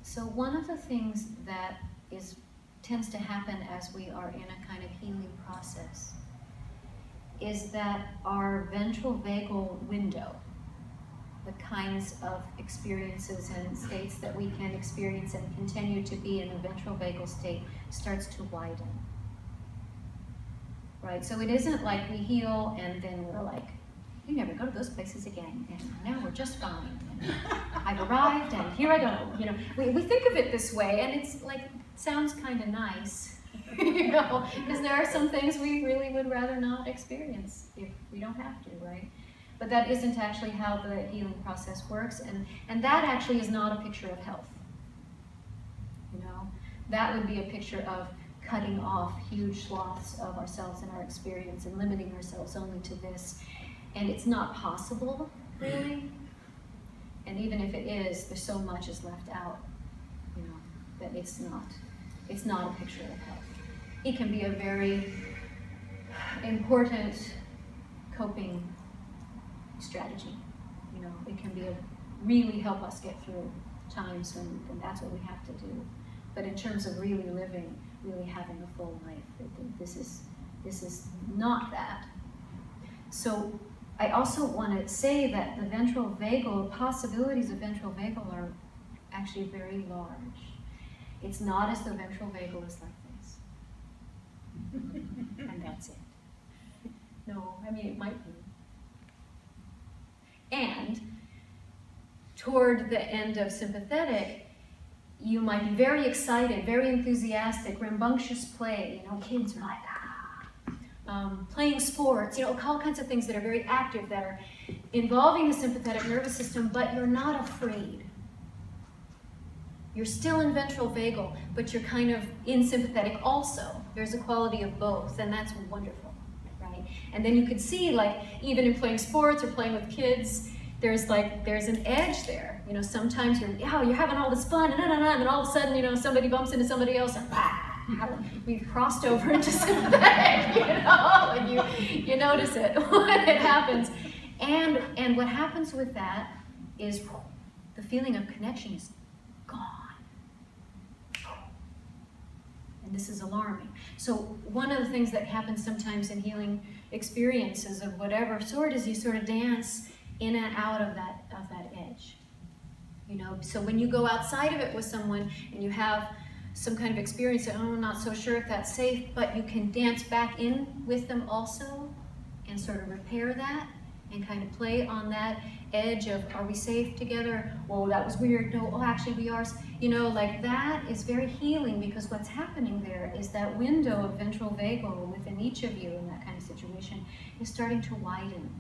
So one of the things that tends to happen as we are in a kind of healing process is that our ventral vagal window, the kinds of experiences and states that we can experience and continue to be in the ventral vagal state, starts to widen. Right? So it isn't like we heal and then we're like, you never go to those places again, and now we're just fine. And I've arrived, and here I go. You know, we think of it this way, and it's like, sounds kind of nice, you know, because there are some things we really would rather not experience if we don't have to, right? But that isn't actually how the healing process works, and that actually is not a picture of health. You know, that would be a picture of cutting off huge swaths of ourselves and our experience and limiting ourselves only to this. And it's not possible, really. And even if it is, there's so much is left out, you know, that it's not a picture of health. It can be a very important coping strategy. You know, it can really help us get through times when that's what we have to do. But in terms of really living, really having a full life, this is not that. So I also want to say that the ventral vagal, possibilities of ventral vagal are actually very large. It's not as though ventral vagal is like this. And that's it. No, I mean, it might be. And toward the end of sympathetic, you might be very excited, very enthusiastic, rambunctious play. You know, kids are like, playing sports, you know, all kinds of things that are very active, that are involving the sympathetic nervous system, but you're not afraid. You're still in ventral vagal, but you're kind of in sympathetic also. There's a quality of both, and that's wonderful, right? And then you could see, like, even in playing sports or playing with kids, there's an edge there. You know, sometimes you're having all this fun, and then all of a sudden, you know, somebody bumps into somebody else, and we've crossed over into sympathetic, you know, and you notice it when it happens. And what happens with that is the feeling of connection is gone. And this is alarming. So one of the things that happens sometimes in healing experiences of whatever sort is you sort of dance in and out of that edge. You know, so when you go outside of it with someone and you have some kind of experience that, I'm not so sure if that's safe, but you can dance back in with them also and sort of repair that and kind of play on that edge of, are we safe together? Oh, that was weird. No, oh, actually we are. You know, like that is very healing, because what's happening there is that window of ventral vagal within each of you in that kind of situation is starting to widen.